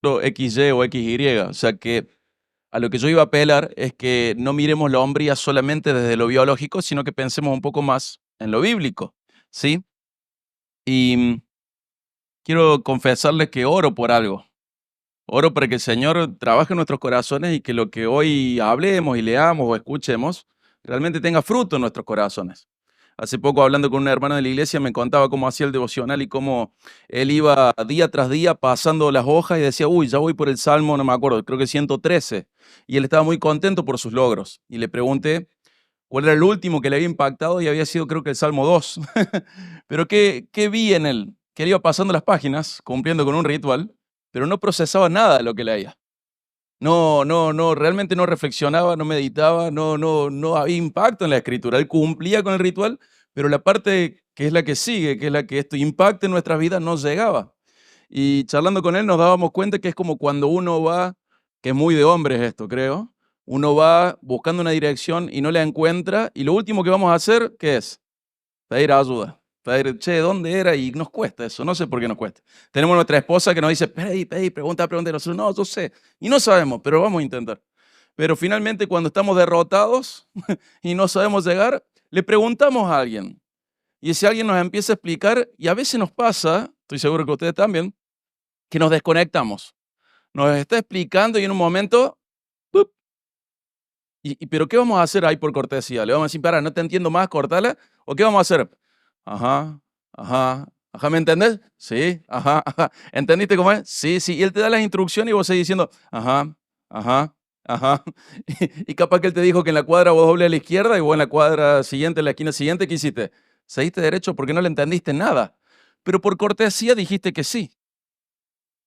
XY o XY. O sea que a lo que yo iba a apelar es que no miremos la hombría solamente desde lo biológico, sino que pensemos un poco más en lo bíblico, ¿sí? Y quiero confesarles que oro por algo. Oro para que el Señor trabaje en nuestros corazones y que lo que hoy hablemos y leamos o escuchemos realmente tenga fruto en nuestros corazones. Hace poco, hablando con un hermano de la iglesia, me contaba cómo hacía el devocional y cómo él iba día tras día pasando las hojas y decía, uy, ya voy por el Salmo, no me acuerdo, creo que 113. Y él estaba muy contento por sus logros. Y le pregunté cuál era el último que le había impactado y había sido creo que el Salmo 2. Pero ¿qué vi en él? Que él iba pasando las páginas, cumpliendo con un ritual, pero no procesaba nada de lo que leía. No, realmente no reflexionaba, no meditaba, no había impacto en la escritura. Él cumplía con el ritual, pero la parte que es la que sigue, que es la que esto impacta en nuestras vidas, no llegaba. Y charlando con él nos dábamos cuenta que es como cuando uno va, que es muy de hombres esto, creo, uno va buscando una dirección y no la encuentra, y lo último que vamos a hacer, ¿qué es? Pedir ayuda. Pedir, che, ¿dónde era? Y nos cuesta eso, no sé por qué nos cuesta. Tenemos nuestra esposa que nos dice, pedí, pregunta, pregunta, y nosotros, no, yo sé. Y no sabemos, pero vamos a intentar. Pero finalmente cuando estamos derrotados y no sabemos llegar, le preguntamos a alguien. Y ese alguien nos empieza a explicar, y a veces nos pasa, estoy seguro que ustedes también, que nos desconectamos. Nos está explicando y en un momento, ¡pup! ¿Pero qué vamos a hacer ahí por cortesía? ¿Le vamos a decir, para, no te entiendo más, cortala? ¿O qué vamos a hacer? Ajá, ajá, ¿me entendés? Sí, ajá. ¿Entendiste cómo es? Sí, sí. Y él te da las instrucciones y vos seguís diciendo, ajá, ajá. Y capaz que él te dijo que en la cuadra vos doble a la izquierda y vos en la cuadra siguiente, en la esquina siguiente, ¿qué hiciste? Seguiste derecho porque no le entendiste nada. Pero por cortesía dijiste que sí.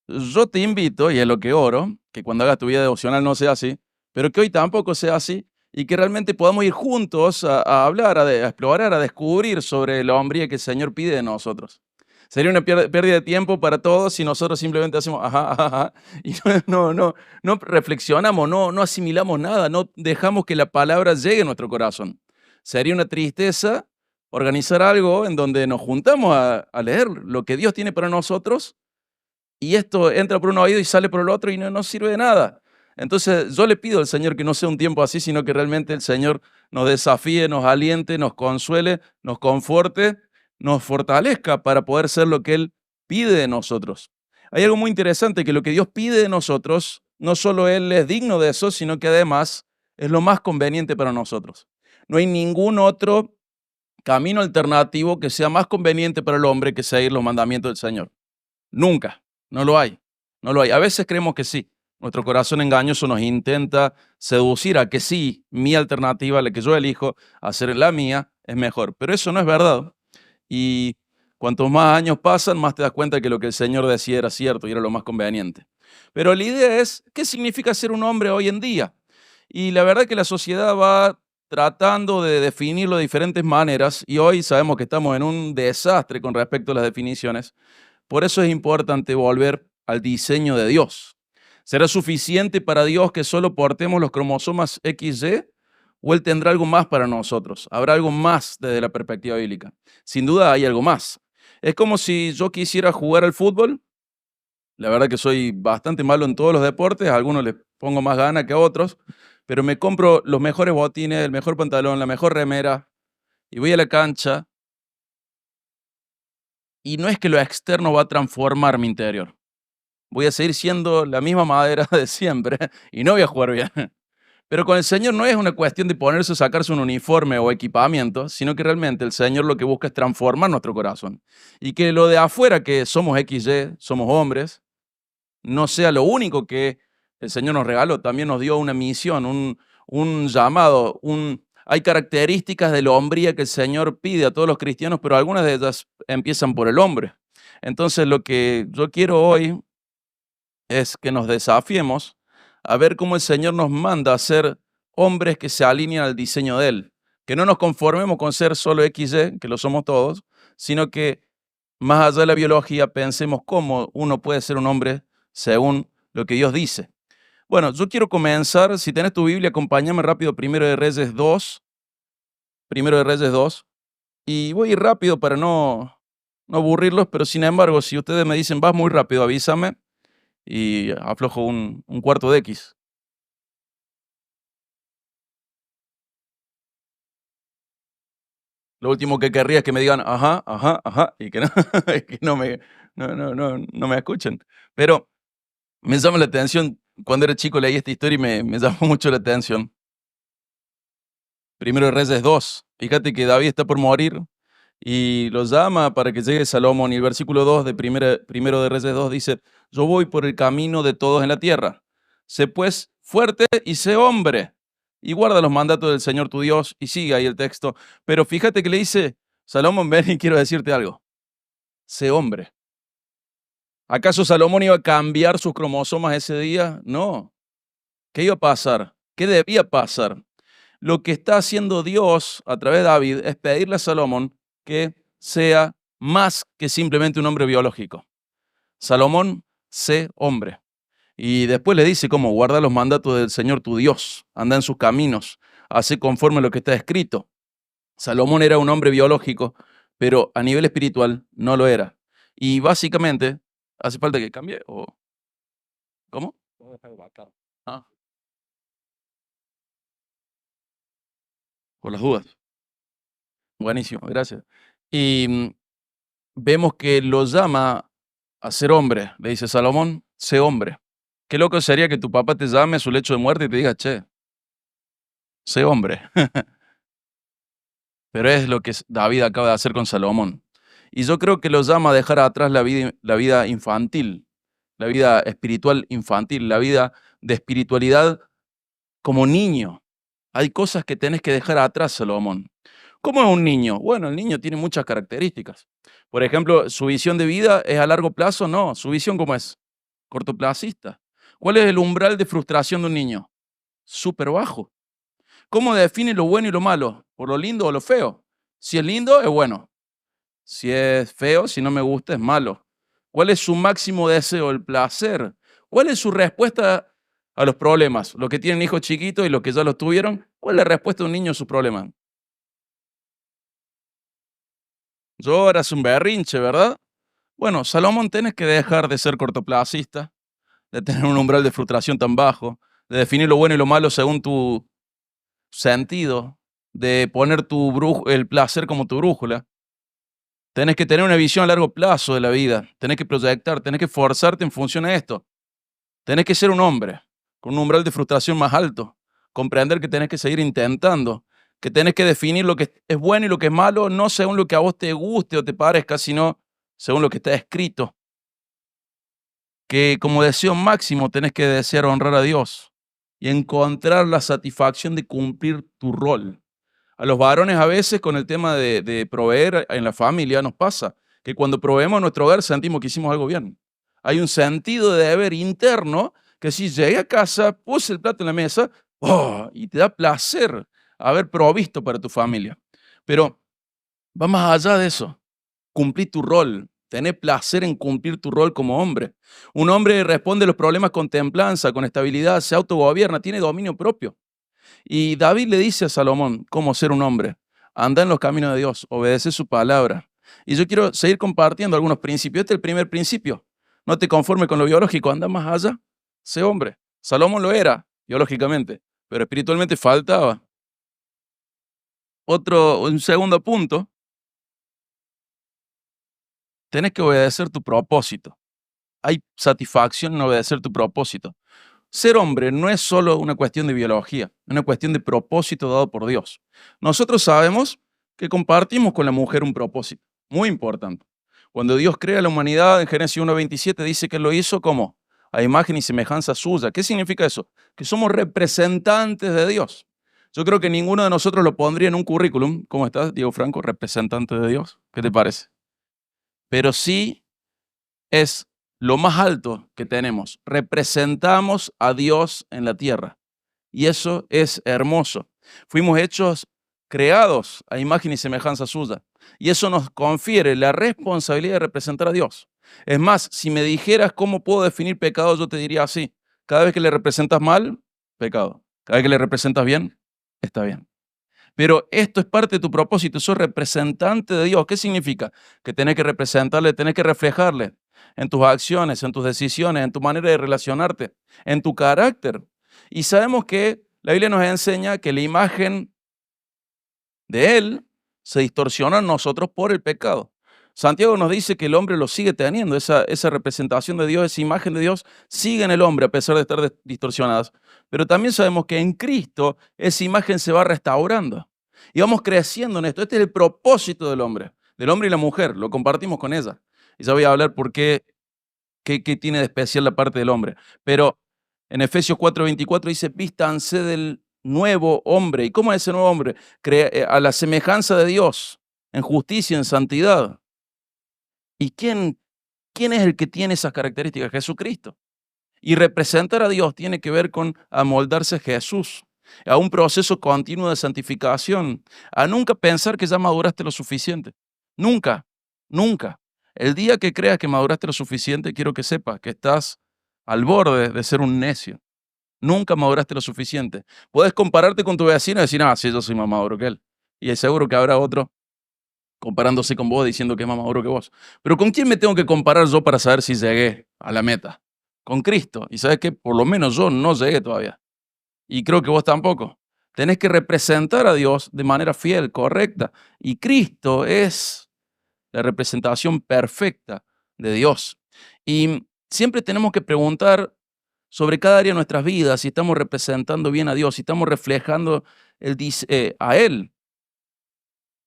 Yo te invito, y es lo que oro, que cuando hagas tu vida devocional no sea así, pero que hoy tampoco sea así, y que realmente podamos ir juntos a hablar, a explorar, a descubrir sobre la hombría que el Señor pide de nosotros. Sería una pérdida de tiempo para todos si nosotros simplemente hacemos ajá, y no reflexionamos, no asimilamos nada, no dejamos que la palabra llegue a nuestro corazón. Sería una tristeza organizar algo en donde nos juntamos a leer lo que Dios tiene para nosotros y esto entra por un oído y sale por el otro y no sirve de nada. Entonces yo le pido al Señor que no sea un tiempo así, sino que realmente el Señor nos desafíe, nos aliente, nos consuele, nos conforte, nos fortalezca para poder ser lo que Él pide de nosotros. Hay algo muy interesante, que lo que Dios pide de nosotros, no solo Él es digno de eso, sino que además es lo más conveniente para nosotros. No hay ningún otro camino alternativo que sea más conveniente para el hombre que seguir los mandamientos del Señor. Nunca, no lo hay, no lo hay. A veces creemos que sí. Nuestro corazón engañoso nos intenta seducir a que sí, mi alternativa, la que yo elijo, hacer la mía, es mejor. Pero eso no es verdad. Y cuantos más años pasan, más te das cuenta que lo que el Señor decía era cierto y era lo más conveniente. Pero la idea es, ¿qué significa ser un hombre hoy en día? Y la verdad que la sociedad va tratando de definirlo de diferentes maneras y hoy sabemos que estamos en un desastre con respecto a las definiciones. Por eso es importante volver al diseño de Dios. ¿Será suficiente para Dios que solo portemos los cromosomas XY? ¿O Él tendrá algo más para nosotros? ¿Habrá algo más desde la perspectiva bíblica? Sin duda hay algo más. Es como si yo quisiera jugar al fútbol. La verdad que soy bastante malo en todos los deportes, a algunos les pongo más gana que a otros, pero me compro los mejores botines, el mejor pantalón, la mejor remera, y voy a la cancha, y no es que lo externo va a transformar mi interior. Voy a seguir siendo la misma madera de siempre y no voy a jugar bien. Pero con el Señor no es una cuestión de ponerse o sacarse un uniforme o equipamiento, sino que realmente el Señor lo que busca es transformar nuestro corazón. Y que lo de afuera, que somos XY, somos hombres, no sea lo único que el Señor nos regaló. También nos dio una misión, un llamado, hay características de la hombría que el Señor pide a todos los cristianos, pero algunas de ellas empiezan por el hombre. Entonces lo que yo quiero hoy es que nos desafiemos a ver cómo el Señor nos manda a ser hombres que se alinean al diseño de Él. Que no nos conformemos con ser solo XY, que lo somos todos, sino que más allá de la biología pensemos cómo uno puede ser un hombre según lo que Dios dice. Bueno, yo quiero comenzar, si tenés tu Biblia, acompáñame rápido, Primero de Reyes 2, y voy a ir rápido para no aburrirlos, pero sin embargo, si ustedes me dicen, vas muy rápido, avísame, y aflojo un cuarto de X. Lo último que querría es que me digan: "Ajá, ajá, ajá", y que no y que no me escuchen. Pero me llama la atención, cuando era chico leí esta historia y me llamó mucho la atención. Primero de Reyes 2. Fíjate que David está por morir y lo llama para que llegue Salomón. Y el versículo 2 de primero de Reyes 2 dice: Yo voy por el camino de todos en la tierra. Sé pues fuerte y sé hombre. Y guarda los mandatos del Señor tu Dios. Y sigue ahí el texto. Pero fíjate que le dice: Salomón, ven y quiero decirte algo. Sé hombre. ¿Acaso Salomón iba a cambiar sus cromosomas ese día? No. ¿Qué iba a pasar? ¿Qué debía pasar? Lo que está haciendo Dios a través de David es pedirle a Salomón que sea más que simplemente un hombre biológico. Salomón, sé hombre. Y después le dice cómo guarda los mandatos del Señor tu Dios, anda en sus caminos, hace conforme a lo que está escrito. Salomón era un hombre biológico, pero a nivel espiritual no lo era. Y básicamente, ¿hace falta que cambie? ¿O cómo? Ah, por las dudas. Buenísimo, gracias. Y vemos que lo llama a ser hombre. Le dice: Salomón, sé hombre. Qué loco sería que tu papá te llame a su lecho de muerte y te diga: che, sé hombre. Pero es lo que David acaba de hacer con Salomón. Y yo creo que lo llama a dejar atrás la vida infantil, la vida espiritual infantil, la vida de espiritualidad como niño. Hay cosas que tenés que dejar atrás, Salomón. ¿Cómo es un niño? Bueno, el niño tiene muchas características. Por ejemplo, ¿su visión de vida es a largo plazo? No. ¿Su visión cómo es? Cortoplacista. ¿Cuál es el umbral de frustración de un niño? Súper bajo. ¿Cómo define lo bueno y lo malo? ¿Por lo lindo o lo feo? Si es lindo, es bueno. Si es feo, si no me gusta, es malo. ¿Cuál es su máximo deseo? El placer. ¿Cuál es su respuesta a los problemas? Los que tienen hijos chiquitos y los que ya los tuvieron, ¿cuál es la respuesta de un niño a sus problemas? Lloras un berrinche, ¿verdad? Bueno, Salomón, tenés que dejar de ser cortoplacista, de tener un umbral de frustración tan bajo, de definir lo bueno y lo malo según tu sentido, de poner el placer como tu brújula. Tenés que tener una visión a largo plazo de la vida, tenés que proyectar, tenés que forzarte en función a esto. Tenés que ser un hombre con un umbral de frustración más alto, comprender que tenés que seguir intentando, que tenés que definir lo que es bueno y lo que es malo, no según lo que a vos te guste o te parezca, sino según lo que está escrito. Que como deseo máximo tenés que desear honrar a Dios y encontrar la satisfacción de cumplir tu rol. A los varones a veces con el tema de proveer en la familia nos pasa que cuando proveemos en nuestro hogar sentimos que hicimos algo bien. Hay un sentido de deber interno que si llegué a casa, puse el plato en la mesa, ¡oh! Y te da placer haber provisto para tu familia. Pero va más allá de eso. Cumplí tu rol, tené placer en cumplir tu rol como hombre. Un hombre responde a los problemas con templanza, con estabilidad, se autogobierna, tiene dominio propio. Y David le dice a Salomón cómo ser un hombre. Anda en los caminos de Dios, obedece su palabra. Y yo quiero seguir compartiendo algunos principios. Este es el primer principio. No te conformes con lo biológico, anda más allá, sé hombre. Salomón lo era, biológicamente, pero espiritualmente faltaba. Un segundo punto, tenés que obedecer tu propósito. Hay satisfacción en obedecer tu propósito. Ser hombre no es solo una cuestión de biología, es una cuestión de propósito dado por Dios. Nosotros sabemos que compartimos con la mujer un propósito muy importante. Cuando Dios crea la humanidad en Génesis 1:27 dice que lo hizo como a imagen y semejanza suya. ¿Qué significa eso? Que somos representantes de Dios. Yo creo que ninguno de nosotros lo pondría en un currículum. ¿Cómo estás, Diego Franco? Representante de Dios. ¿Qué te parece? Pero sí es lo más alto que tenemos. Representamos a Dios en la tierra. Y eso es hermoso. Fuimos hechos, creados a imagen y semejanza suya. Y eso nos confiere la responsabilidad de representar a Dios. Es más, si me dijeras cómo puedo definir pecado, yo te diría así. Cada vez que le representas mal, pecado. Cada vez que le representas bien, está bien. Pero esto es parte de tu propósito, sos representante de Dios. ¿Qué significa? Que tenés que representarle, tenés que reflejarle. en tus acciones, en tus decisiones, en tu manera de relacionarte, en tu carácter. Y sabemos que la Biblia nos enseña que la imagen de Él se distorsiona en nosotros por el pecado. Santiago nos dice que el hombre lo sigue teniendo, esa representación de Dios, esa imagen de Dios sigue en el hombre a pesar de estar distorsionadas. Pero también sabemos que en Cristo esa imagen se va restaurando y vamos creciendo en esto. Este es el propósito del hombre y la mujer, lo compartimos con ella. Y ya voy a hablar por qué tiene de especial la parte del hombre. Pero en Efesios 4:24 dice, vístanse del nuevo hombre. ¿Y cómo es ese nuevo hombre? A la semejanza de Dios, en justicia, en santidad. ¿Y quién es el que tiene esas características? Jesucristo. Y representar a Dios tiene que ver con amoldarse a Jesús, a un proceso continuo de santificación, a nunca pensar que ya maduraste lo suficiente. Nunca, nunca. El día que creas que maduraste lo suficiente, quiero que sepas que estás al borde de ser un necio. Nunca maduraste lo suficiente. Puedes compararte con tu vecino y decir, ah, sí, yo soy más maduro que él. Y es seguro que habrá otro comparándose con vos, diciendo que es más maduro que vos. Pero ¿con quién me tengo que comparar yo para saber si llegué a la meta? Con Cristo. Y sabes que por lo menos yo no llegué todavía. Y creo que vos tampoco. Tenés que representar a Dios de manera fiel, correcta. Y Cristo es la representación perfecta de Dios. Y siempre tenemos que preguntar sobre cada área de nuestras vidas si estamos representando bien a Dios, si estamos reflejando a Él.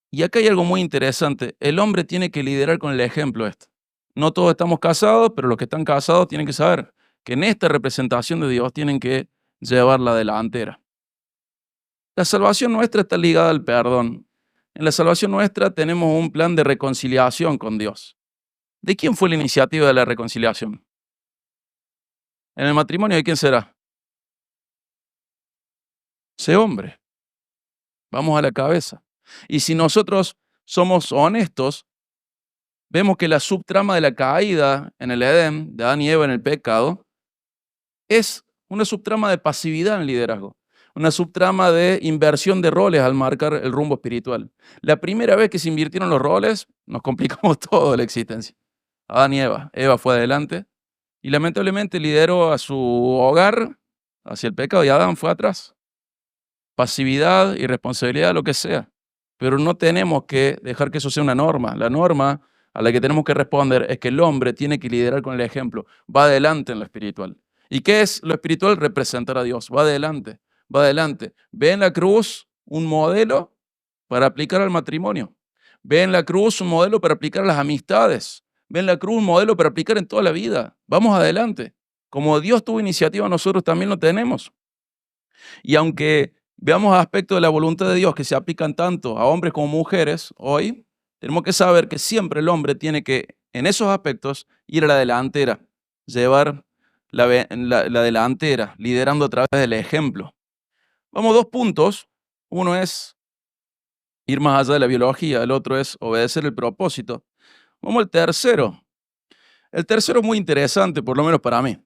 Y acá hay algo muy interesante. El hombre tiene que liderar con el ejemplo esto. No todos estamos casados, pero los que están casados tienen que saber que en esta representación de Dios tienen que llevar la delantera. La salvación nuestra está ligada al perdón. En la salvación nuestra tenemos un plan de reconciliación con Dios. ¿De quién fue la iniciativa de la reconciliación? En el matrimonio, ¿de quién será? Ese hombre. Vamos a la cabeza. Y si nosotros somos honestos, vemos que la subtrama de la caída en el Edén, de Adán y Eva en el pecado, es una subtrama de pasividad en el liderazgo, una subtrama de inversión de roles al marcar el rumbo espiritual. La primera vez que se invirtieron los roles, nos complicamos todo la existencia. Adán y Eva. Eva fue adelante y lamentablemente lideró a su hogar hacia el pecado y Adán fue atrás. Pasividad, irresponsabilidad, lo que sea. Pero no tenemos que dejar que eso sea una norma. La norma a la que tenemos que responder es que el hombre tiene que liderar con el ejemplo. Va adelante en lo espiritual. ¿Y qué es lo espiritual? Representar a Dios. Va adelante, va adelante. Ve en la cruz un modelo para aplicar al matrimonio. Ve en la cruz un modelo para aplicar a las amistades. Ve en la cruz un modelo para aplicar en toda la vida. Vamos adelante. Como Dios tuvo iniciativa, nosotros también lo tenemos. Y aunque veamos aspectos de la voluntad de Dios que se aplican tanto a hombres como mujeres, hoy tenemos que saber que siempre el hombre tiene que, en esos aspectos, ir a la delantera, llevar la delantera, liderando a través del ejemplo. Vamos, dos puntos. Uno es ir más allá de la biología, el otro es obedecer el propósito. Vamos al tercero. El tercero es muy interesante, por lo menos para mí.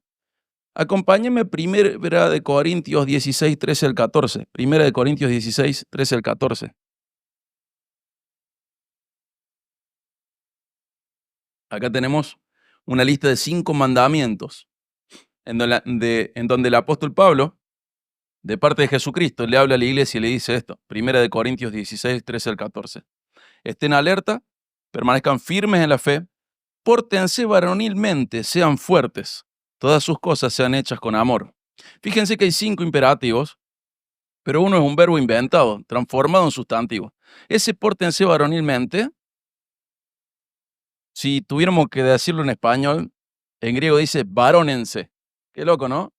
Acompáñenme Primera de Corintios 16, 13 al 14. Primera de Corintios 16, 13 al 14. Acá tenemos una lista de 5 mandamientos en donde el apóstol Pablo, de parte de Jesucristo, le habla a la iglesia y le dice esto. Primera de Corintios 16, 13 al 14. Estén alerta, permanezcan firmes en la fe, pórtense varonilmente, sean fuertes. Todas sus cosas sean hechas con amor. Fíjense que hay 5 imperativos, pero uno es un verbo inventado, transformado en sustantivo. Ese pórtense varonilmente, si tuviéramos que decirlo en español, en griego dice varónense. Qué loco, ¿no?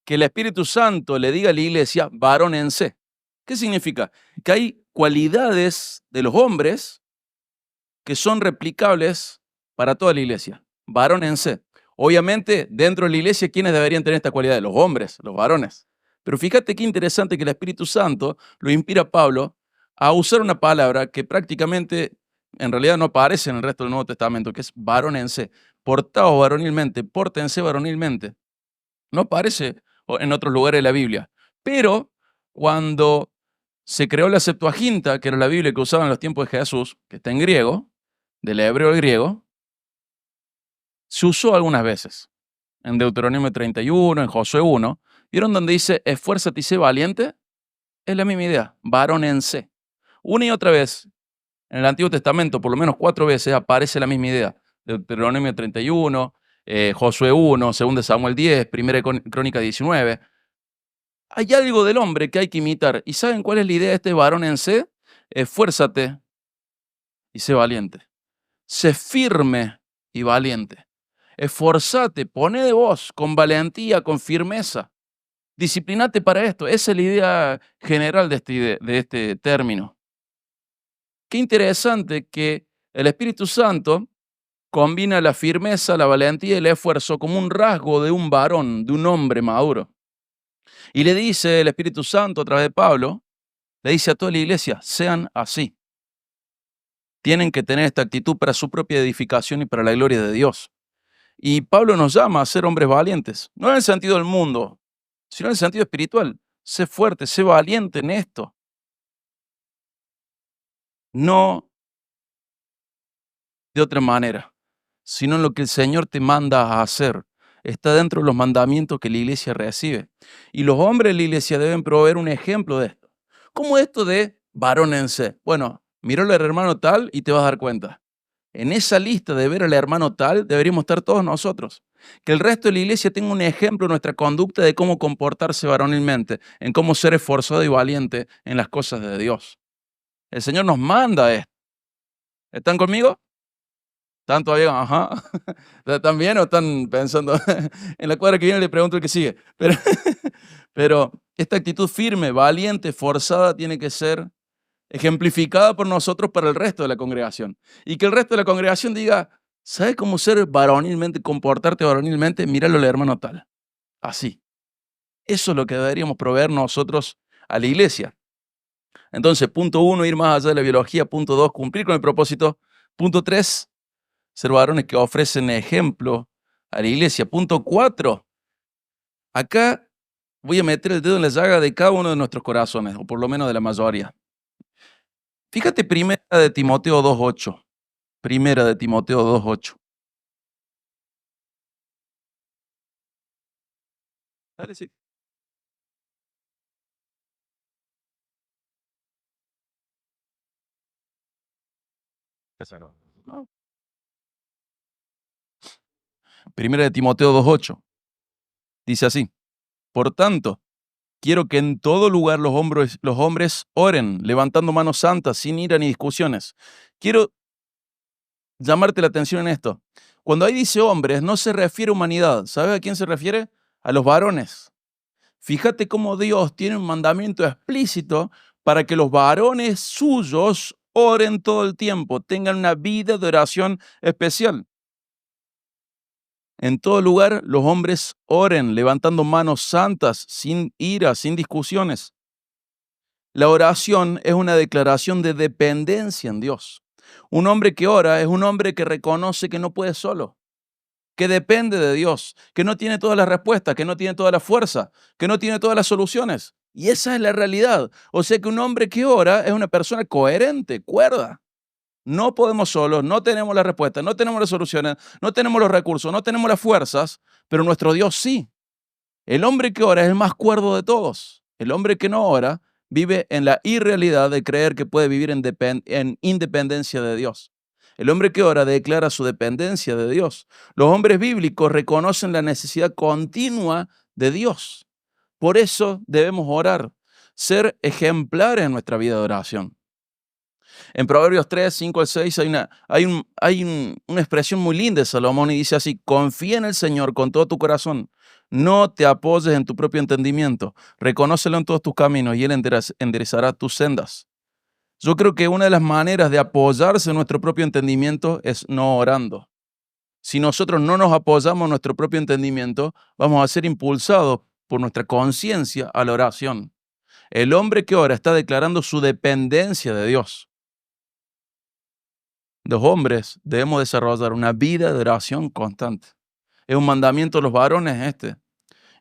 Que el Espíritu Santo le diga a la iglesia varónense. ¿Qué significa? Que hay cualidades de los hombres que son replicables para toda la iglesia. Varónense. Obviamente, dentro de la iglesia, ¿quiénes deberían tener esta cualidad? Los hombres, los varones. Pero fíjate qué interesante que el Espíritu Santo lo inspira a Pablo a usar una palabra que prácticamente, en realidad no aparece en el resto del Nuevo Testamento, que es varónense. Portaos varonilmente, pórtense varonilmente. No aparece en otros lugares de la Biblia. Pero cuando se creó la Septuaginta, que era la Biblia que usaban en los tiempos de Jesús, que está en griego, del hebreo al griego, Se usó algunas veces. En Deuteronomio 31, en Josué 1. ¿Vieron donde dice, esfuérzate y sé valiente? Es la misma idea, varónense. Una y otra vez, en el Antiguo Testamento, por lo menos 4 veces, aparece la misma idea. Deuteronomio 31, Josué 1, 2 Samuel 10, 1 Crónica 19. Hay algo del hombre que hay que imitar. ¿Y saben cuál es la idea de este varónense? Esfuérzate y sé valiente. Sé firme y valiente. Esforzate, poné de vos con valentía, con firmeza. Disciplinate para esto. Esa es la idea general de este término. Qué interesante que el Espíritu Santo combina la firmeza, la valentía y el esfuerzo como un rasgo de un varón, de un hombre maduro. Y le dice el Espíritu Santo a través de Pablo, le dice a toda la iglesia, sean así. Tienen que tener esta actitud para su propia edificación y para la gloria de Dios. Y Pablo nos llama a ser hombres valientes, no en el sentido del mundo, sino en el sentido espiritual. Sé fuerte, sé valiente en esto. No de otra manera, sino en lo que el Señor te manda a hacer. Está dentro de los mandamientos que la iglesia recibe. Y los hombres de la iglesia deben proveer un ejemplo de esto. ¿Cómo esto de varónense? Bueno, míralo al hermano tal y te vas a dar cuenta. En esa lista de ver al hermano tal deberíamos estar todos nosotros. Que el resto de la iglesia tenga un ejemplo en nuestra conducta de cómo comportarse varonilmente, en cómo ser esforzado y valiente en las cosas de Dios. El Señor nos manda esto. ¿Están conmigo? ¿Están todavía? Ajá. ¿Están bien o están pensando? En la cuadra que viene le pregunto el que sigue. Pero esta actitud firme, valiente, forzada, tiene que ser ejemplificada por nosotros para el resto de la congregación. Y que el resto de la congregación diga, ¿sabes cómo ser varonilmente, comportarte varonilmente? Míralo al hermano tal. Así. Eso es lo que deberíamos proveer nosotros a la iglesia. Entonces, punto 1, ir más allá de la biología. Punto 2, cumplir con el propósito. Punto 3, ser varones que ofrecen ejemplo a la iglesia. Punto 4, acá voy a meter el dedo en la llaga de cada uno de nuestros corazones, o por lo menos de la mayoría. Fíjate primera de Timoteo 2:8. Primera de Timoteo 2:8. Dale, sí. No. Primera de Timoteo 2:8. Dice así: Por tanto, quiero que en todo lugar los hombres oren, levantando manos santas, sin ira ni discusiones. Quiero llamarte la atención en esto. Cuando ahí dice hombres, no se refiere a humanidad. ¿Sabes a quién se refiere? A los varones. Fíjate cómo Dios tiene un mandamiento explícito para que los varones suyos oren todo el tiempo, tengan una vida de oración especial. En todo lugar, los hombres oren, levantando manos santas, sin ira, sin discusiones. La oración es una declaración de dependencia en Dios. Un hombre que ora es un hombre que reconoce que no puede solo, que depende de Dios, que no tiene todas las respuestas, que no tiene toda la fuerza, que no tiene todas las soluciones. Y esa es la realidad. O sea que un hombre que ora es una persona coherente, cuerda. No podemos solos, no tenemos las respuestas, no tenemos las soluciones, no tenemos los recursos, no tenemos las fuerzas, pero nuestro Dios sí. El hombre que ora es el más cuerdo de todos. El hombre que no ora vive en la irrealidad de creer que puede vivir en independencia de Dios. El hombre que ora declara su dependencia de Dios. Los hombres bíblicos reconocen la necesidad continua de Dios. Por eso debemos orar, ser ejemplares en nuestra vida de oración. En Proverbios 3, 5 al 6 una expresión muy linda de Salomón y dice así: confía en el Señor con todo tu corazón, no te apoyes en tu propio entendimiento, reconócelo en todos tus caminos y Él enderezará tus sendas. Yo creo que una de las maneras de apoyarse en nuestro propio entendimiento es no orando. Si nosotros no nos apoyamos en nuestro propio entendimiento, vamos a ser impulsados por nuestra conciencia a la oración. El hombre que ora está declarando su dependencia de Dios. Los hombres debemos desarrollar una vida de oración constante. Es un mandamiento de los varones este.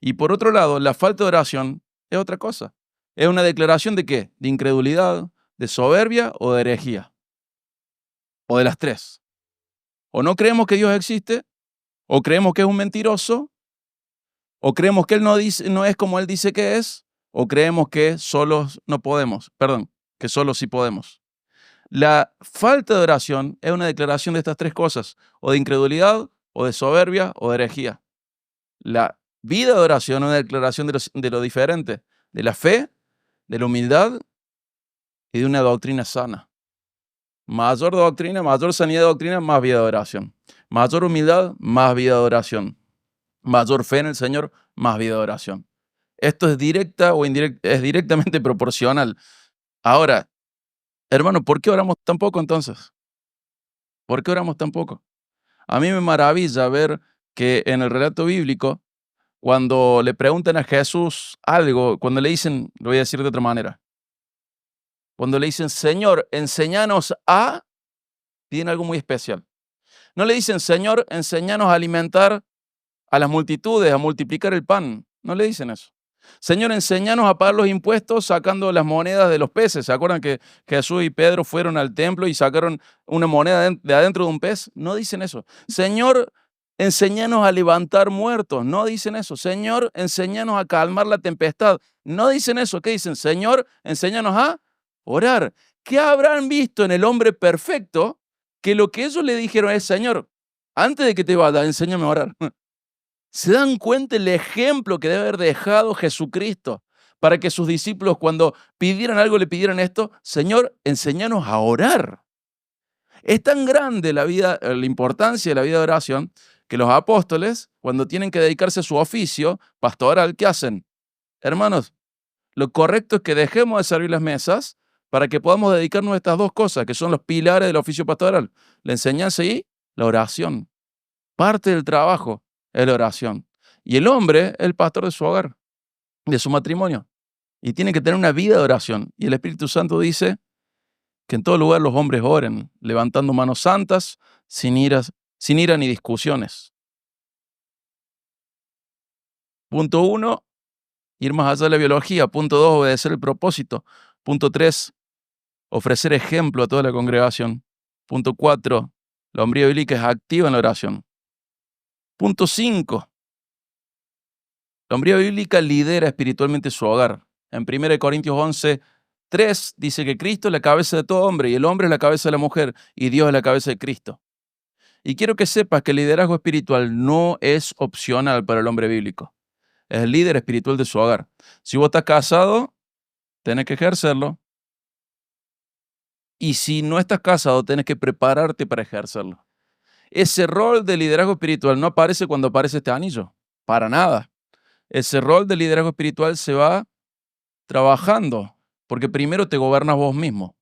Y por otro lado, la falta de oración es otra cosa. Es una declaración de qué? De incredulidad, de soberbia o de herejía. O de las tres. O no creemos que Dios existe, O creemos que es un mentiroso, o creemos que él no es como él dice que es, o creemos que solos no podemos, perdón, que solo sí podemos. La falta de oración es una declaración de estas tres cosas, o de incredulidad, o de soberbia, o de herejía. La vida de oración es una declaración de lo diferente, de la fe, de la humildad y de una doctrina sana. Mayor doctrina, mayor sanidad de doctrina, más vida de oración. Mayor humildad, más vida de oración. Mayor fe en el Señor, más vida de oración. Esto es directa o indirecta, es directamente proporcional. Ahora, hermano, ¿por qué oramos tan poco entonces? ¿Por qué oramos tan poco? A mí me maravilla ver que en el relato bíblico, cuando le preguntan a Jesús algo, cuando le dicen, lo voy a decir de otra manera, cuando le dicen, Señor, enséñanos a, piden algo muy especial. No le dicen, Señor, enséñanos a alimentar a las multitudes, a multiplicar el pan. No le dicen eso. Señor, enséñanos a pagar los impuestos sacando las monedas de los peces. ¿Se acuerdan que Jesús y Pedro fueron al templo y sacaron una moneda de adentro de un pez? No dicen eso. Señor, enséñanos a levantar muertos. No dicen eso. Señor, enséñanos a calmar la tempestad. No dicen eso. ¿Qué dicen? Señor, enséñanos a orar. ¿Qué habrán visto en el hombre perfecto que lo que ellos le dijeron es, Señor, antes de que te vaya, enséñame a orar? ¿Se dan cuenta el ejemplo que debe haber dejado Jesucristo para que sus discípulos cuando pidieran algo le pidieran esto? Señor, enséñanos a orar. Es tan grande la importancia de la vida de oración que los apóstoles, cuando tienen que dedicarse a su oficio pastoral, ¿qué hacen? Hermanos, lo correcto es que dejemos de servir las mesas para que podamos dedicarnos a estas dos cosas, que son los pilares del oficio pastoral, la enseñanza y la oración. Parte del trabajo es la oración. Y el hombre es el pastor de su hogar, de su matrimonio. Y tiene que tener una vida de oración. Y el Espíritu Santo dice que en todo lugar los hombres oren, levantando manos santas, sin ira ni discusiones. Punto 1, ir más allá de la biología. Punto 2, obedecer el propósito. Punto 3, ofrecer ejemplo a toda la congregación. Punto 4, la hombría bíblica es activa en la oración. Punto 5, la hombría bíblica lidera espiritualmente su hogar. En 1 Corintios 11:3 dice que Cristo es la cabeza de todo hombre y el hombre es la cabeza de la mujer y Dios es la cabeza de Cristo. Y quiero que sepas que el liderazgo espiritual no es opcional para el hombre bíblico. Es el líder espiritual de su hogar. Si vos estás casado, tenés que ejercerlo. Y si no estás casado, tenés que prepararte para ejercerlo. Ese rol de liderazgo espiritual no aparece cuando aparece este anillo. Para nada. Ese rol de liderazgo espiritual se va trabajando, porque primero te gobernas vos mismo,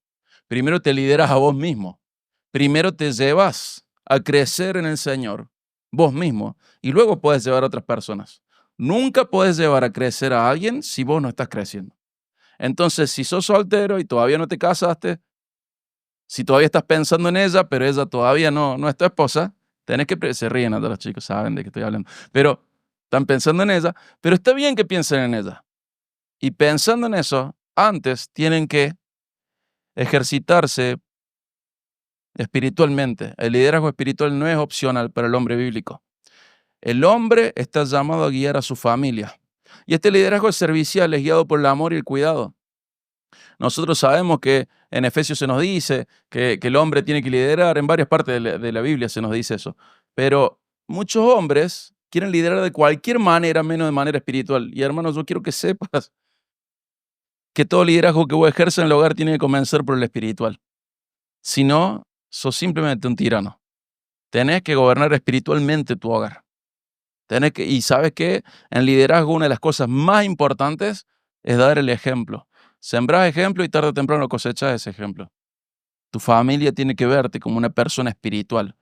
primero te lideras a vos mismo, primero te llevas a crecer en el Señor, vos mismo, y luego puedes llevar a otras personas. Nunca puedes llevar a crecer a alguien si vos no estás creciendo. Entonces, si sos soltero y todavía no te casaste, si todavía estás pensando en ella, pero ella todavía no es tu esposa, tenés que, se ríen a todos los chicos, saben de qué estoy hablando, pero están pensando en ella, pero está bien que piensen en ella. Y pensando en eso, antes tienen que ejercitarse espiritualmente. El liderazgo espiritual no es opcional para el hombre bíblico. El hombre está llamado a guiar a su familia. Y este liderazgo es servicial, es guiado por el amor y el cuidado. Nosotros sabemos que en Efesios se nos dice que el hombre tiene que liderar, en varias partes de la Biblia se nos dice eso. Pero muchos hombres quieren liderar de cualquier manera, menos de manera espiritual. Y hermanos, yo quiero que sepas que todo liderazgo que vos ejerces en el hogar tiene que comenzar por el espiritual. Si no, sos simplemente un tirano. Tenés que gobernar espiritualmente tu hogar. Y sabes que en liderazgo una de las cosas más importantes es dar el ejemplo. Sembrás ejemplo y tarde o temprano cosechás ese ejemplo. Tu familia tiene que verte como una persona espiritual.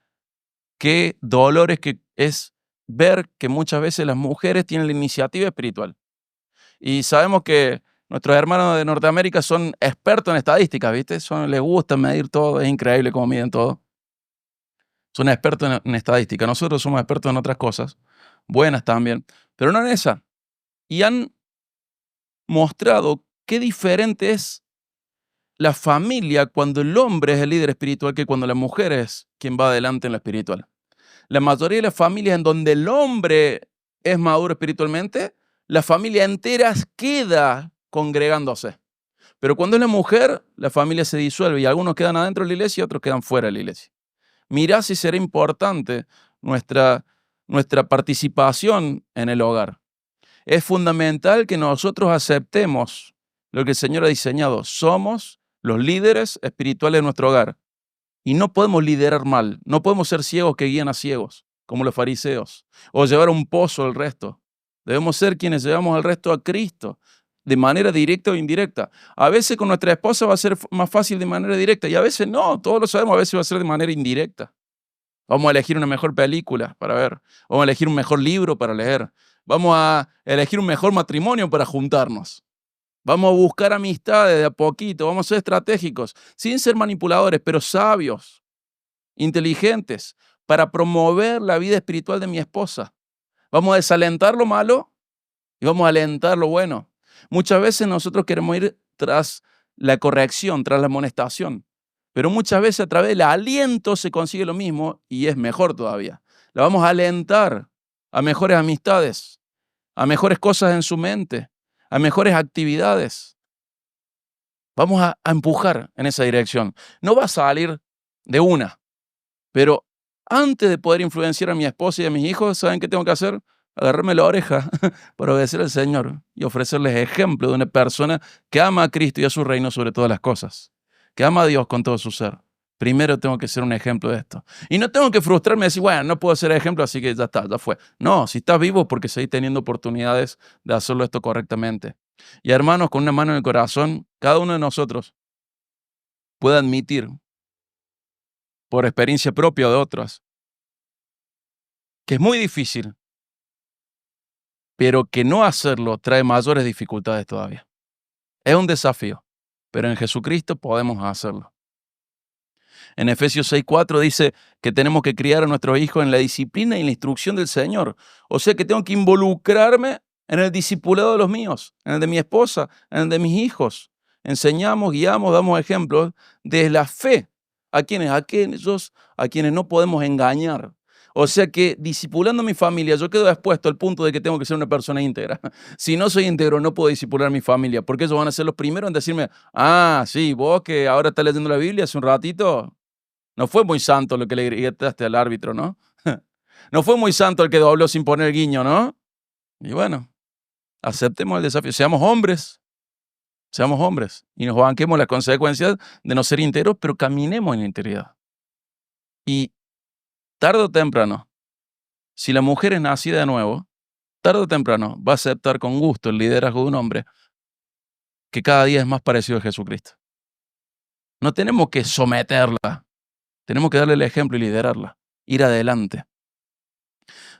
Qué dolor es ver que muchas veces las mujeres tienen la iniciativa espiritual. Y sabemos que nuestros hermanos de Norteamérica son expertos en estadísticas, ¿viste? Les gusta medir todo, es increíble cómo miden todo. Son expertos en estadística. Nosotros somos expertos en otras cosas, buenas también, pero no en esa. Y han mostrado qué diferente es la familia cuando el hombre es el líder espiritual que cuando la mujer es quien va adelante en lo espiritual. La mayoría de las familias en donde el hombre es maduro espiritualmente, la familia entera queda congregándose. Pero cuando es la mujer, la familia se disuelve y algunos quedan adentro de la iglesia y otros quedan fuera de la iglesia. Mirá si será importante nuestra, nuestra participación en el hogar. Es fundamental que nosotros aceptemos lo que el Señor ha diseñado. Somos los líderes espirituales de nuestro hogar. Y no podemos liderar mal. No podemos ser ciegos que guían a ciegos, como los fariseos, o llevar a un pozo al resto. Debemos ser quienes llevamos al resto a Cristo, de manera directa o indirecta. A veces con nuestra esposa va a ser más fácil de manera directa y a veces no, todos lo sabemos, a veces va a ser de manera indirecta. Vamos a elegir una mejor película para ver, vamos a elegir un mejor libro para leer, vamos a elegir un mejor matrimonio para juntarnos. Vamos a buscar amistades de a poquito, vamos a ser estratégicos, sin ser manipuladores, pero sabios, inteligentes, para promover la vida espiritual de mi esposa. Vamos a desalentar lo malo y vamos a alentar lo bueno. Muchas veces nosotros queremos ir tras la corrección, tras la amonestación, pero muchas veces a través del aliento se consigue lo mismo y es mejor todavía. La vamos a alentar a mejores amistades, a mejores cosas en su mente, a mejores actividades. Vamos a empujar en esa dirección. No va a salir de una, pero antes de poder influenciar a mi esposa y a mis hijos, ¿saben qué tengo que hacer? Agarrarme la oreja para obedecer al Señor y ofrecerles ejemplo de una persona que ama a Cristo y a su reino sobre todas las cosas, que ama a Dios con todo su ser. Primero tengo que ser un ejemplo de esto. Y no tengo que frustrarme y decir, bueno, no puedo ser ejemplo, así que ya está, ya fue. No, si estás vivo es porque seguís teniendo oportunidades de hacerlo esto correctamente. Y hermanos, con una mano en el corazón, cada uno de nosotros puede admitir, por experiencia propia o de otras, que es muy difícil, pero que no hacerlo trae mayores dificultades todavía. Es un desafío, pero en Jesucristo podemos hacerlo. En Efesios 6:4 dice que tenemos que criar a nuestros hijos en la disciplina y en la instrucción del Señor. O sea que tengo que involucrarme en el discipulado de los míos, en el de mi esposa, en el de mis hijos. Enseñamos, guiamos, damos ejemplos de la fe a quienes, a quienes no podemos engañar. O sea que discipulando a mi familia, yo quedo expuesto al punto de que tengo que ser una persona íntegra. Si no soy íntegro, no puedo discipular a mi familia, porque ellos van a ser los primeros en decirme, ah, sí, vos que ahora estás leyendo la Biblia hace un ratito, no fue muy santo lo que le gritaste al árbitro, ¿no? No fue muy santo el que dobló sin poner guiño, ¿no? Y bueno, aceptemos el desafío. Seamos hombres y nos banquemos las consecuencias de no ser íntegros, pero caminemos en la integridad. Y tarde o temprano, si la mujer es nacida de nuevo, tarde o temprano va a aceptar con gusto el liderazgo de un hombre que cada día es más parecido a Jesucristo. No tenemos que someterla, tenemos que darle el ejemplo y liderarla, ir adelante.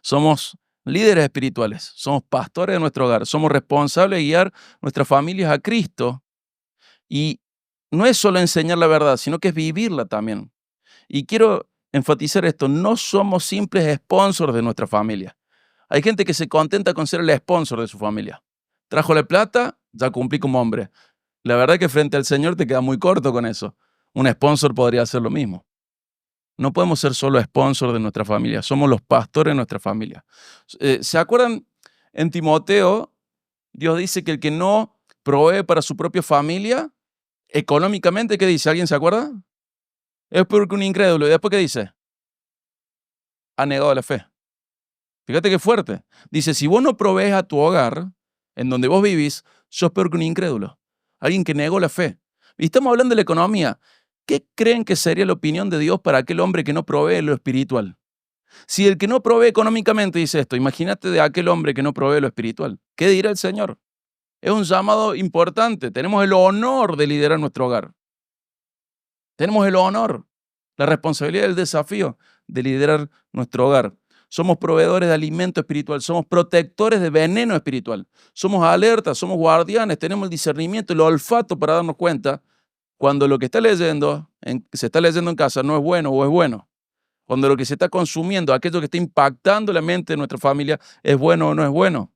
Somos líderes espirituales, somos pastores de nuestro hogar, somos responsables de guiar nuestras familias a Cristo y no es solo enseñar la verdad, sino que es vivirla también. Y quiero enfatizar esto, no somos simples sponsors de nuestra familia. Hay gente que se contenta con ser el sponsor de su familia. Trajo la plata, ya cumplí como hombre. La verdad que frente al Señor te queda muy corto con eso. Un sponsor podría hacer lo mismo. No podemos ser solo sponsor de nuestra familia, somos los pastores de nuestra familia. ¿Se acuerdan? En Timoteo, Dios dice que el que no provee para su propia familia, económicamente, ¿qué dice? ¿Alguien se acuerda? Es peor que un incrédulo. ¿Y después qué dice? Ha negado la fe. Fíjate qué fuerte. Dice, si vos no provees a tu hogar, en donde vos vivís, sos peor que un incrédulo. Alguien que negó la fe. Y estamos hablando de la economía. ¿Qué creen que sería la opinión de Dios para aquel hombre que no provee lo espiritual? Si el que no provee económicamente dice esto, imagínate de aquel hombre que no provee lo espiritual. ¿Qué dirá el Señor? Es un llamado importante. Tenemos el honor de liderar nuestro hogar. Tenemos el honor, la responsabilidad, el desafío de liderar nuestro hogar. Somos proveedores de alimento espiritual, somos protectores de veneno espiritual, somos alertas, somos guardianes, tenemos el discernimiento, el olfato para darnos cuenta cuando lo que se está leyendo en casa no es bueno o es bueno. Cuando lo que se está consumiendo, aquello que está impactando la mente de nuestra familia, es bueno o no es bueno.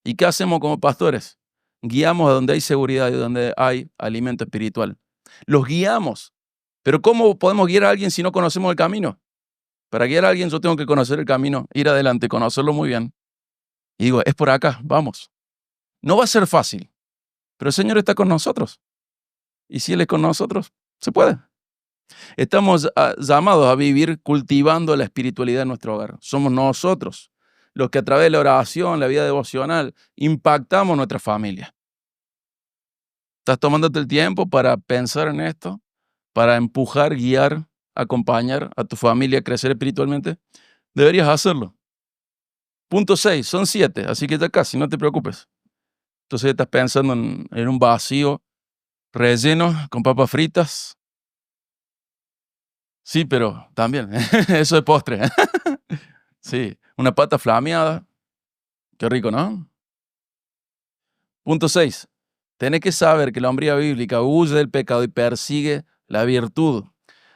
¿Y qué hacemos como pastores? Guiamos a donde hay seguridad y donde hay alimento espiritual. Los guiamos. Pero ¿cómo podemos guiar a alguien si no conocemos el camino? Para guiar a alguien yo tengo que conocer el camino, ir adelante, conocerlo muy bien. Y digo, es por acá, vamos. No va a ser fácil, pero el Señor está con nosotros. Y si Él es con nosotros, se puede. Estamos llamados a vivir cultivando la espiritualidad en nuestro hogar. Somos nosotros los que a través de la oración, la vida devocional, impactamos nuestra familia. ¿Estás tomándote el tiempo para pensar en esto? Para empujar, guiar, acompañar a tu familia a crecer espiritualmente? Deberías hacerlo. Punto 6, son 7, así que ya casi, no te preocupes. Entonces estás pensando en un vacío relleno con papas fritas. Sí, pero también, eso es postre. Sí, una pata flameada. Qué rico, ¿no? Punto 6. Tenés que saber que la hombría bíblica huye del pecado y persigue la virtud.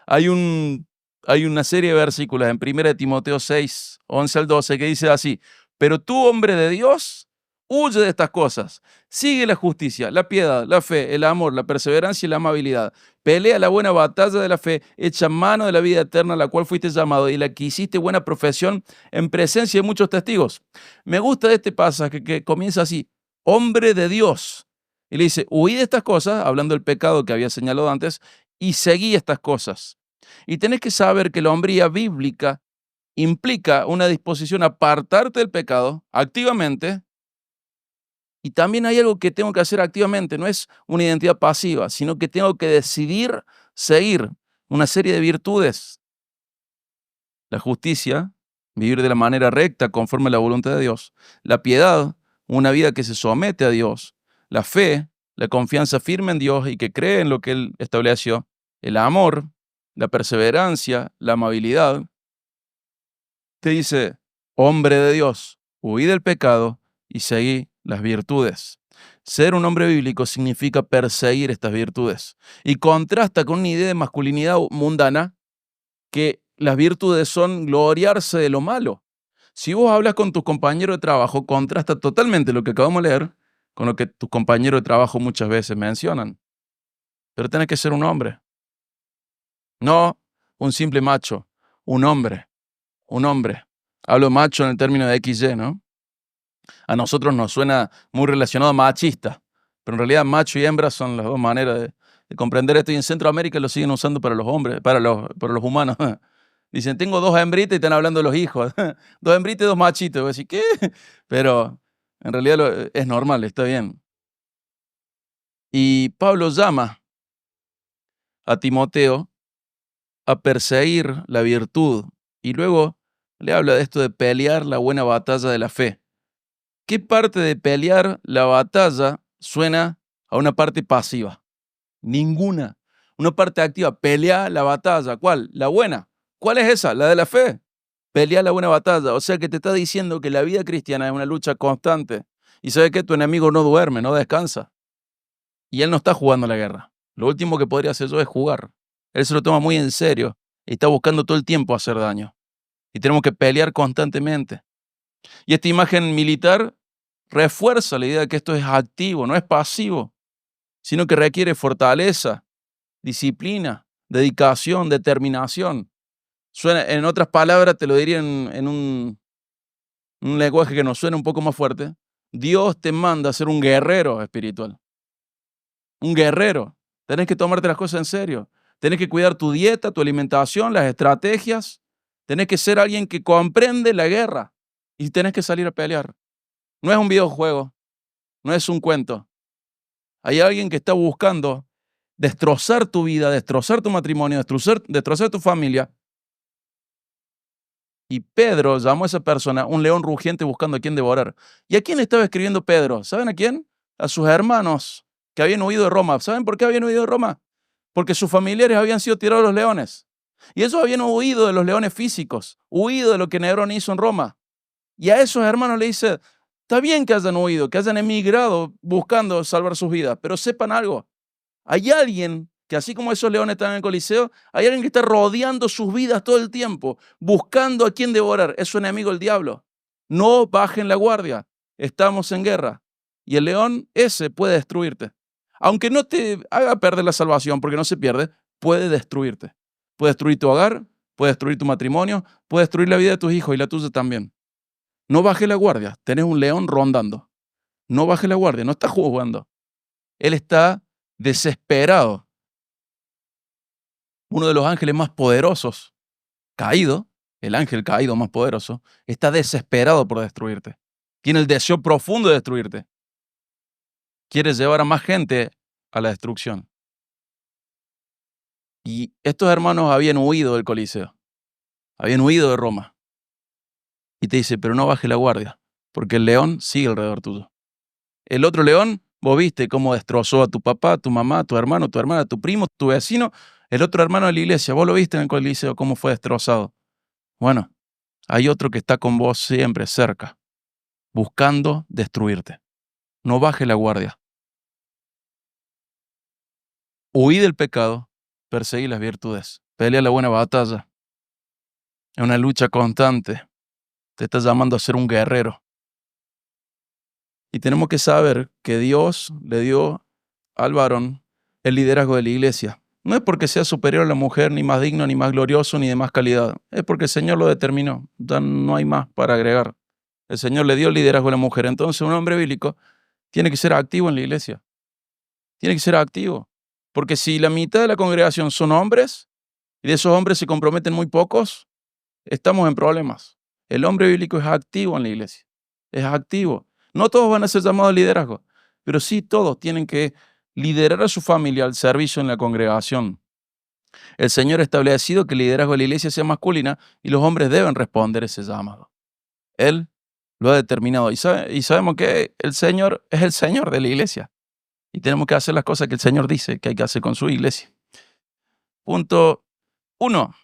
Hay, un, hay una serie de versículos en 1 Timoteo 6, 11 al 12 que dice así: pero tú, hombre de Dios, huye de estas cosas. Sigue la justicia, la piedad, la fe, el amor, la perseverancia y la amabilidad. Pelea la buena batalla de la fe, echa mano de la vida eterna a la cual fuiste llamado y la que hiciste buena profesión en presencia de muchos testigos. Me gusta este pasaje que comienza así: hombre de Dios. Y le dice, huí de estas cosas, hablando del pecado que había señalado antes, y seguí estas cosas. Y tenés que saber que la hombría bíblica implica una disposición a apartarte del pecado activamente, y también hay algo que tengo que hacer activamente, no es una identidad pasiva, sino que tengo que decidir seguir una serie de virtudes. La justicia, vivir de la manera recta conforme a la voluntad de Dios. La piedad, una vida que se somete a Dios. La fe, la confianza firme en Dios y que cree en lo que Él estableció. El amor, la perseverancia, la amabilidad. Te dice, hombre de Dios, huí del pecado y seguí las virtudes. Ser un hombre bíblico significa perseguir estas virtudes y contrasta con una idea de masculinidad mundana que las virtudes son gloriarse de lo malo. Si vos hablas con tus compañeros de trabajo, contrasta totalmente lo que acabamos de leer con lo que tus compañeros de trabajo muchas veces mencionan. Pero tenés que ser un hombre, no un simple macho, un hombre, un hombre. Hablo macho en el término de XY, ¿no? A nosotros nos suena muy relacionado a machista, pero en realidad macho y hembra son las dos maneras de comprender esto, y en Centroamérica lo siguen usando para los hombres, para los humanos. Dicen, tengo dos hembritas y están hablando de los hijos. Dos hembritas y dos machitos. Voy a decir, ¿qué? Pero en realidad es normal, está bien. Y Pablo llama a Timoteo a perseguir la virtud y luego le habla de esto de pelear la buena batalla de la fe. ¿Qué parte de pelear la batalla suena a una parte pasiva? Ninguna. Una parte activa, pelea la batalla. ¿Cuál? La buena. ¿Cuál es esa? La de la fe. Pelea la buena batalla. O sea que te está diciendo que la vida cristiana es una lucha constante. Y sabes que tu enemigo no duerme, no descansa. Y él no está jugando la guerra. Lo último que podría hacer yo es jugar. Él se lo toma muy en serio y está buscando todo el tiempo hacer daño. Y tenemos que pelear constantemente. Y esta imagen militar refuerza la idea de que esto es activo, no es pasivo, sino que requiere fortaleza, disciplina, dedicación, determinación. Suena, en otras palabras, te lo diría en un lenguaje que nos suena un poco más fuerte. Dios te manda a ser un guerrero espiritual. Un guerrero. Tenés que tomarte las cosas en serio. Tenés que cuidar tu dieta, tu alimentación, las estrategias. Tenés que ser alguien que comprende la guerra y tenés que salir a pelear. No es un videojuego, no es un cuento. Hay alguien que está buscando destrozar tu vida, destrozar tu matrimonio, destrozar tu familia. Y Pedro llamó a esa persona un león rugiente buscando a quien devorar. ¿Y a quién le estaba escribiendo Pedro? ¿Saben a quién? A sus hermanos que habían huido de Roma. ¿Saben por qué habían huido de Roma? Porque sus familiares habían sido tirados a los leones. Y ellos habían huido de los leones físicos, huido de lo que Nerón hizo en Roma. Y a esos hermanos le dice, está bien que hayan huido, que hayan emigrado buscando salvar sus vidas, pero sepan algo, hay alguien que así como esos leones están en el Coliseo, hay alguien que está rodeando sus vidas todo el tiempo, buscando a quien devorar. Es su enemigo el diablo. No bajen la guardia, estamos en guerra. Y el león ese puede destruirte. Aunque no te haga perder la salvación, porque no se pierde, puede destruirte. Puede destruir tu hogar, puede destruir tu matrimonio, puede destruir la vida de tus hijos y la tuya también. No bajes la guardia, tenés un león rondando. No bajes la guardia, no está jugando. Él está desesperado. Uno de los ángeles más poderosos, caído, el ángel caído más poderoso, está desesperado por destruirte. Tiene el deseo profundo de destruirte. Quiere llevar a más gente a la destrucción. Y estos hermanos habían huido del Coliseo, habían huido de Roma. Y te dice, pero no baje la guardia, porque el león sigue alrededor tuyo. El otro león, vos viste cómo destrozó a tu papá, a tu mamá, a tu hermano, a tu hermana, a tu primo, tu vecino, el otro hermano de la iglesia, vos lo viste en el Coliseo cómo fue destrozado. Bueno, hay otro que está con vos siempre cerca, buscando destruirte. No baje la guardia. Huí del pecado, perseguí las virtudes, pelea la buena batalla. Es una lucha constante. Te está llamando a ser un guerrero. Y tenemos que saber que Dios le dio al varón el liderazgo de la iglesia. No es porque sea superior a la mujer, ni más digno, ni más glorioso, ni de más calidad. Es porque el Señor lo determinó. Ya no hay más para agregar. El Señor le dio el liderazgo a la mujer. Entonces un hombre bíblico tiene que ser activo en la iglesia. Tiene que ser activo. Porque si la mitad de la congregación son hombres, y de esos hombres se comprometen muy pocos, estamos en problemas. El hombre bíblico es activo en la iglesia. Es activo. No todos van a ser llamados al liderazgo, pero sí todos tienen que liderar a su familia al servicio en la congregación. El Señor ha establecido que el liderazgo de la iglesia sea masculina y los hombres deben responder ese llamado. Él lo ha determinado y sabemos que el Señor es el Señor de la iglesia y tenemos que hacer las cosas que el Señor dice que hay que hacer con su iglesia. Punto 1.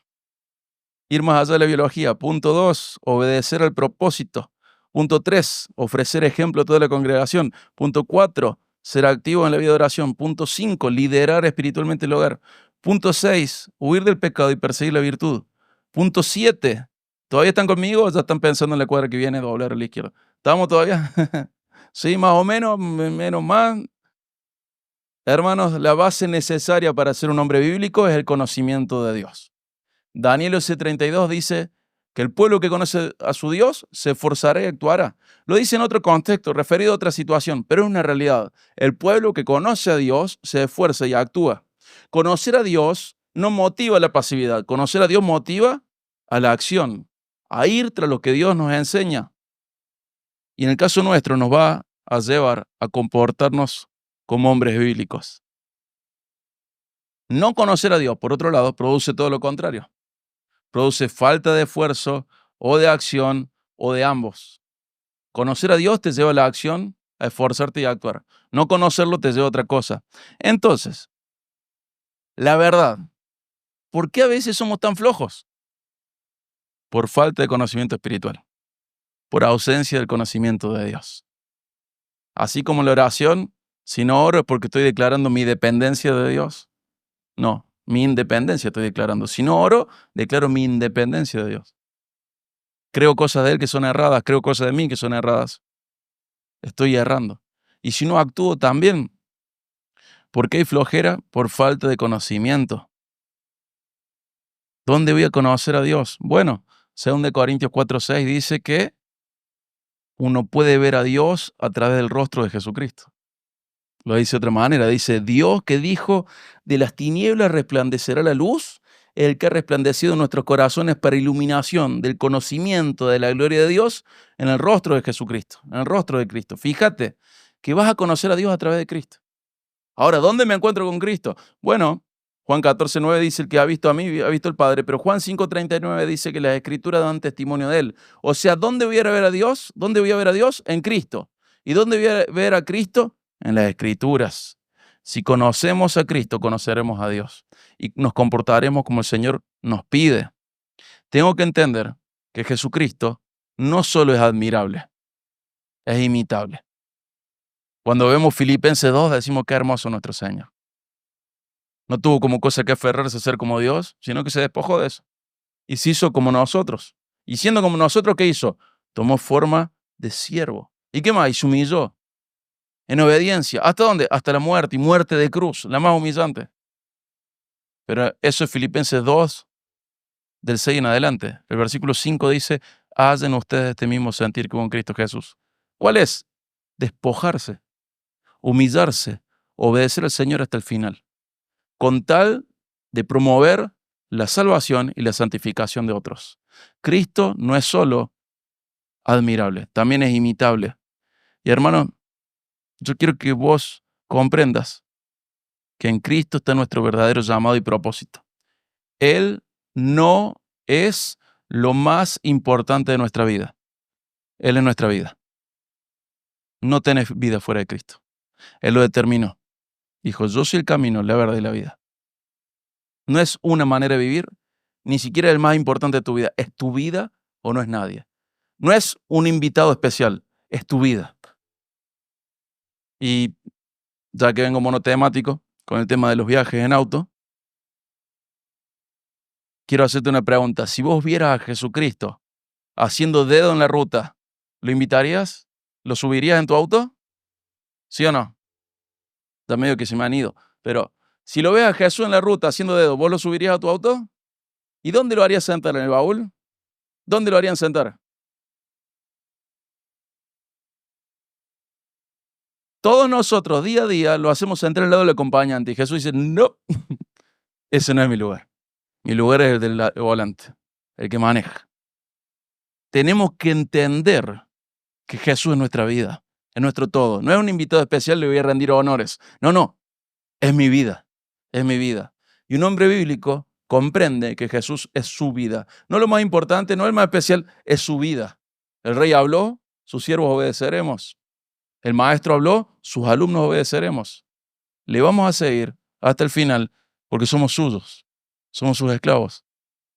Ir más allá de la biología. Punto 2, obedecer al propósito. Punto 3, ofrecer ejemplo a toda la congregación. Punto 4, ser activo en la vida de oración. Punto 5, liderar espiritualmente el hogar. Punto 6, huir del pecado y perseguir la virtud. Punto 7, ¿todavía están conmigo o ya están pensando en la cuadra que viene, doblar a la izquierda? ¿Estamos todavía? Sí, más o menos, menos más. Hermanos, la base necesaria para ser un hombre bíblico es el conocimiento de Dios. Daniel 11:32 dice que el pueblo que conoce a su Dios se esforzará y actuará. Lo dice en otro contexto, referido a otra situación, pero es una realidad. El pueblo que conoce a Dios se esfuerza y actúa. Conocer a Dios no motiva la pasividad. Conocer a Dios motiva a la acción, a ir tras lo que Dios nos enseña. Y en el caso nuestro nos va a llevar a comportarnos como hombres bíblicos. No conocer a Dios, por otro lado, produce todo lo contrario. Produce falta de esfuerzo o de acción o de ambos. Conocer a Dios te lleva a la acción, a esforzarte y a actuar. No conocerlo te lleva a otra cosa. Entonces, la verdad, ¿por qué a veces somos tan flojos? Por falta de conocimiento espiritual, por ausencia del conocimiento de Dios. Así como la oración, si no oro es porque estoy declarando mi dependencia de Dios. No, mi independencia estoy declarando. Si no oro, declaro mi independencia de Dios. Creo cosas de Él que son erradas, creo cosas de mí que son erradas. Estoy errando. Y si no actúo también, ¿por qué hay flojera? Por falta de conocimiento. ¿Dónde voy a conocer a Dios? Bueno, 2 Corintios 4:6 dice que uno puede ver a Dios a través del rostro de Jesucristo. Lo dice de otra manera, dice, Dios que dijo, de las tinieblas resplandecerá la luz, el que ha resplandecido en nuestros corazones para iluminación del conocimiento de la gloria de Dios en el rostro de Jesucristo, en el rostro de Cristo. Fíjate que vas a conocer a Dios a través de Cristo. Ahora, ¿dónde me encuentro con Cristo? Bueno, Juan 14:9 dice, el que ha visto a mí, ha visto al Padre, pero Juan 5:39 dice que las Escrituras dan testimonio de Él. O sea, ¿dónde voy a ver a Dios? ¿Dónde voy a ver a Dios? En Cristo. ¿Y dónde voy a ver a Cristo? En las Escrituras. Si conocemos a Cristo, conoceremos a Dios y nos comportaremos como el Señor nos pide. Tengo que entender que Jesucristo no solo es admirable, es imitable. Cuando vemos Filipenses 2, decimos qué hermoso nuestro Señor. No tuvo como cosa que aferrarse a ser como Dios, sino que se despojó de eso. Y se hizo como nosotros. Y siendo como nosotros, ¿qué hizo? Tomó forma de siervo. ¿Y qué más? Y se humilló. En obediencia. ¿Hasta dónde? Hasta la muerte. Y muerte de cruz, la más humillante. Pero eso es Filipenses 2, del 6 en adelante. El versículo 5 dice, hacen ustedes este mismo sentir que hubo en Cristo Jesús. ¿Cuál es? Despojarse, humillarse, obedecer al Señor hasta el final, con tal de promover la salvación y la santificación de otros. Cristo no es solo admirable, también es imitable. Y hermano, yo quiero que vos comprendas que en Cristo está nuestro verdadero llamado y propósito. Él no es lo más importante de nuestra vida. Él es nuestra vida. No tenés vida fuera de Cristo. Él lo determinó. Dijo, yo soy el camino, la verdad y la vida. No es una manera de vivir, ni siquiera el más importante de tu vida. Es tu vida o no es nadie. No es un invitado especial, es tu vida. Y ya que vengo monotemático con el tema de los viajes en auto, quiero hacerte una pregunta. Si vos vieras a Jesucristo haciendo dedo en la ruta, ¿lo invitarías? ¿Lo subirías en tu auto? ¿Sí o no? Ya medio que se me han ido. Pero si lo ves a Jesús en la ruta haciendo dedo, ¿vos lo subirías a tu auto? ¿Y dónde lo harías sentar? ¿En el baúl? ¿Dónde lo harían sentar? Todos nosotros, día a día, lo hacemos sentar al lado del acompañante. Y Jesús dice, no, ese no es mi lugar. Mi lugar es el del volante, el que maneja. Tenemos que entender que Jesús es nuestra vida, es nuestro todo. No es un invitado especial, le voy a rendir honores. No, no, es mi vida, es mi vida. Y un hombre bíblico comprende que Jesús es su vida. No lo más importante, no el más especial, es su vida. El rey habló, sus siervos obedeceremos. El maestro habló, sus alumnos obedeceremos. Le vamos a seguir hasta el final porque somos suyos, somos sus esclavos.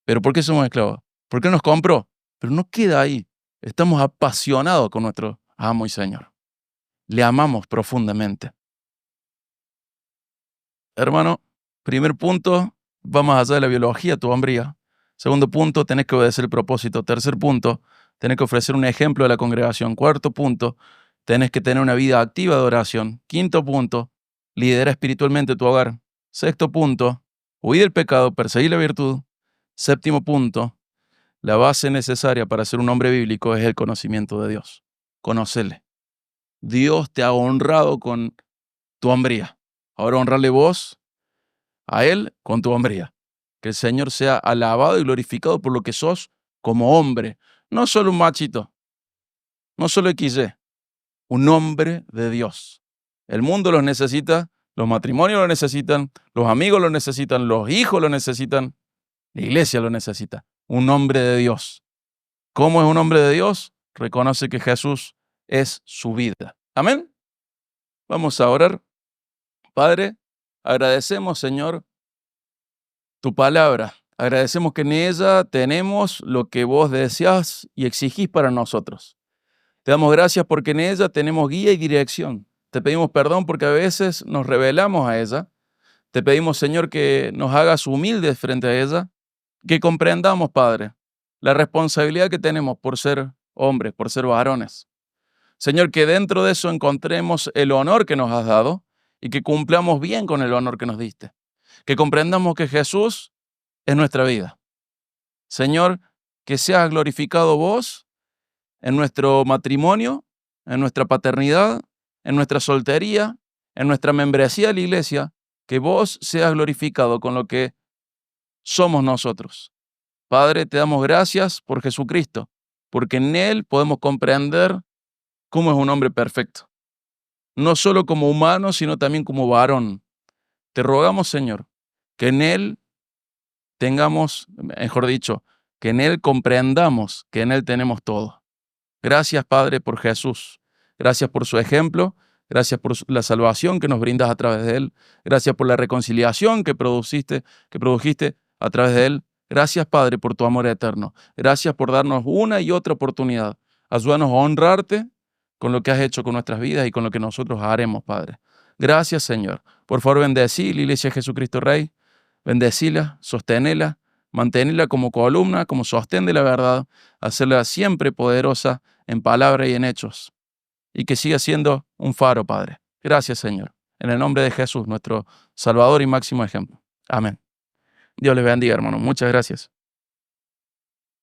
¿Pero por qué somos esclavos? ¿Por qué nos compró? Pero no queda ahí. Estamos apasionados con nuestro amo y Señor. Le amamos profundamente. Hermano, primer punto, va más allá de la biología, tu hombría. Segundo punto, tenés que obedecer el propósito. Tercer punto, tenés que ofrecer un ejemplo a la congregación. Cuarto punto, tenés que tener una vida activa de oración. Quinto punto, lidera espiritualmente tu hogar. Sexto punto, huir del pecado, perseguir la virtud. Séptimo punto, la base necesaria para ser un hombre bíblico es el conocimiento de Dios. Conocele. Dios te ha honrado con tu hombría. Ahora honrarle vos a Él con tu hombría. Que el Señor sea alabado y glorificado por lo que sos como hombre. No solo un machito, no solo XY, un hombre de Dios. El mundo los necesita, los matrimonios lo necesitan, los amigos lo necesitan, los hijos lo necesitan, la iglesia lo necesita. Un hombre de Dios. ¿Cómo es un hombre de Dios? Reconoce que Jesús es su vida. Amén. Vamos a orar. Padre, agradecemos, Señor, tu palabra. Agradecemos que en ella tenemos lo que vos deseás y exigís para nosotros. Te damos gracias porque en ella tenemos guía y dirección. Te pedimos perdón porque a veces nos rebelamos a ella. Te pedimos, Señor, que nos hagas humildes frente a ella, que comprendamos, Padre, la responsabilidad que tenemos por ser hombres, por ser varones. Señor, que dentro de eso encontremos el honor que nos has dado y que cumplamos bien con el honor que nos diste. Que comprendamos que Jesús es nuestra vida. Señor, que seas glorificado vos en nuestro matrimonio, en nuestra paternidad, en nuestra soltería, en nuestra membresía de la iglesia, que vos seas glorificado con lo que somos nosotros. Padre, te damos gracias por Jesucristo, porque en Él podemos comprender cómo es un hombre perfecto. No solo como humano, sino también como varón. Te rogamos, Señor, que en Él tengamos, mejor dicho, que en Él comprendamos que en Él tenemos todo. Gracias, Padre, por Jesús. Gracias por su ejemplo. Gracias por la salvación que nos brindas a través de Él. Gracias por la reconciliación que produjiste a través de Él. Gracias, Padre, por tu amor eterno. Gracias por darnos una y otra oportunidad. Ayúdanos a honrarte con lo que has hecho con nuestras vidas y con lo que nosotros haremos, Padre. Gracias, Señor. Por favor, bendecí la Iglesia de Jesucristo Rey. Bendecila, sostenela, manténela como columna, como sostén de la verdad, hacerla siempre poderosa en palabra y en hechos, y que siga siendo un faro, Padre. Gracias, Señor. En el nombre de Jesús, nuestro Salvador y máximo ejemplo. Amén. Dios les bendiga, hermano. Muchas gracias.